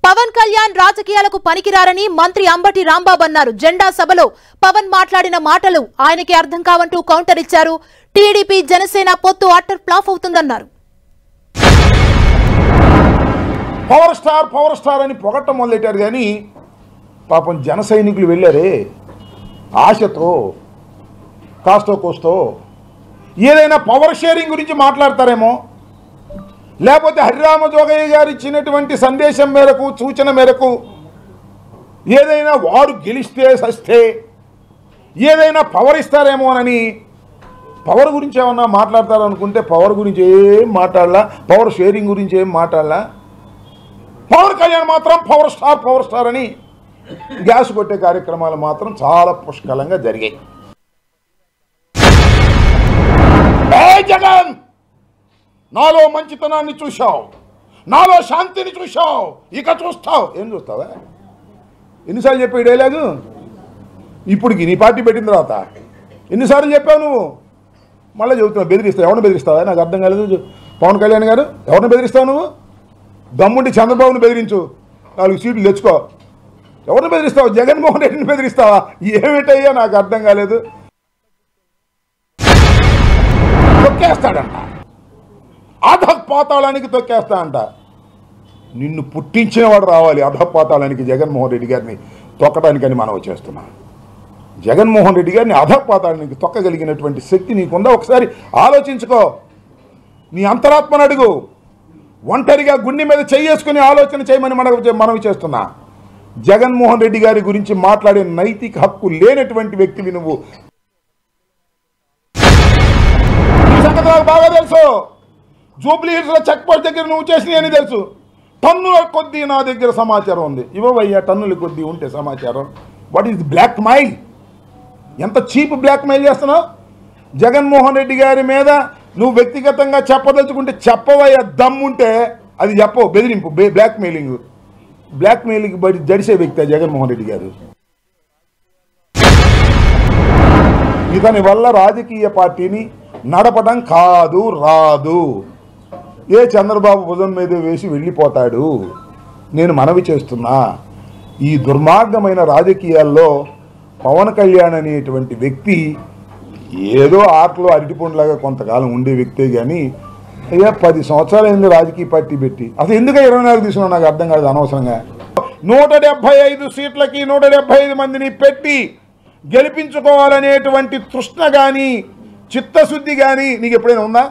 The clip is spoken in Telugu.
పవన్ కళ్యాణ్ రాజకీయాలకు పనికిరారని మంత్రి అంబటి రాంబాబు అన్నారు. జెండా సభలో పవన్ మాట్లాడిన మాటలు ఆయనకి అర్థం కావంటూ కౌంటర్ ఇచ్చారు. టీడీపీ జనసేన పొత్తు అట్టర్ ఫ్లాప్ అవుతుందన్నారు. పవర్ స్టార్ అని పొగట్టం మొదలెట్టారు. కానీ పాపం జన సైనికులు వెళ్ళారే ఆశతో, కాస్తో కోస్తో ఏదైనా పవర్ షేరింగ్ గురించి మాట్లాడతారేమో, లేకపోతే హరిరామ జోగయ్య గారు ఇచ్చినటువంటి సందేశం మేరకు, సూచన మేరకు ఏదైనా వారు గెలిస్తే సస్తే ఏదైనా పవర్ ఇస్తారేమోనని పవర్ గురించి ఏమన్నా మాట్లాడతారనుకుంటే పవర్ గురించి ఏం మాట్లాడలా, పవర్ షేరింగ్ గురించి ఏం మాట్లాడలా. పవన్ కళ్యాణ్ మాత్రం పవర్ స్టార్ అని గ్యాస్ కొట్టే కార్యక్రమాలు మాత్రం చాలా పుష్కలంగా జరిగాయి. జగన్, నాలో మంచితనాన్ని చూశావు, నాలో శాంతిని చూశావు, ఇక చూస్తావు. ఏం చూస్తావా? ఎన్నిసార్లు చెప్పావు డైలాగు? ఇప్పటికి నీ పార్టీ పెట్టిన తర్వాత ఎన్నిసార్లు చెప్పావు నువ్వు? మళ్ళీ చెబుతున్నావు. బెదిరిస్తావు. ఎవరిని బెదిరిస్తావా? నాకు అర్థం కాలేదు. పవన్ కళ్యాణ్ గారు, ఎవరిని బెదిరిస్తావు నువ్వు? దమ్ముండి చంద్రబాబుని బెదిరించు, 4 సీట్లు తెచ్చుకో. ఎవరిని బెదిరిస్తావు? జగన్మోహన్ రెడ్డిని బెదిరిస్తావా? ఏమిటయ్యా నాకు అర్థం కాలేదు. తొక్కేస్తాడంట, అధపాతాళానికి తొక్కేస్తా అంట. నిన్ను పుట్టించిన వాడు రావాలి అధపాతాళానికి, జగన్మోహన్ రెడ్డి గారిని తొక్కడానికని మనం చేస్తున్నాం. జగన్మోహన్ రెడ్డి గారిని అధపాతాళానికి తొక్కగలిగినటువంటి శక్తి నీకుందా? ఒకసారి ఆలోచించుకో. నీ అంతరాత్మను అడుగు. ఒంటరిగా గుండె మీద చేసుకుని ఆలోచన చేయమని మనవి చేస్తున్నా. జగన్మోహన్ రెడ్డి గారి గురించి మాట్లాడే నైతిక హక్కు లేనటువంటి వ్యక్తివి నువ్వు. నాకు బాగా తెలుసు. జూబ్లీ హిల్స్లో చెక్ పోస్ట్ దగ్గర నువ్వు చేసినవి అని తెలుసు. టన్నుల కొద్దీ నా దగ్గర సమాచారం ఉంది. ఇవ్వవయ్యా, టన్నుల కొద్దీ ఉంటే సమాచారం. What is blackmail? ఎంత చీప్ బ్లాక్ మెయిల్ చేస్తున్నావు? జగన్మోహన్ రెడ్డి గారి మీద నువ్వు వ్యక్తిగతంగా చెప్పదలుచుకుంటే చెప్పవయ్యా, దమ్ముంటే అది చెప్పవు. బెదిరింపు, బ్లాక్ మెయిలింగ్ బడి జడిసే వ్యక్తి జగన్మోహన్ రెడ్డి గారు. ఇతని వల్ల రాజకీయ పార్టీని నడపడం కాదు, రాదు. ఏ చంద్రబాబు భుజం మీద వేసి వెళ్ళిపోతాడు. నేను మనవి చేస్తున్నా, ఈ దుర్మార్గమైన రాజకీయాల్లో పవన్ కళ్యాణ్ అనేటువంటి వ్యక్తి ఏదో ఆటలో అరటిపండులాగా కొంతకాలం ఉండే వ్యక్తే. కానీ అయ్యా 10 సంవత్సరాలు అయింది రాజకీయ పార్టీ పెట్టి. అసలు ఎందుకు 24 తీసుకున్నావు నాకు అర్థం కాదు. అనవసరంగా 175 సీట్లకి 175 మందిని పెట్టి గెలిపించుకోవాలనేటువంటి తృష్ణ కానీ చిత్తశుద్ధి కానీ నీకు ఎప్పుడైనా ఉందా?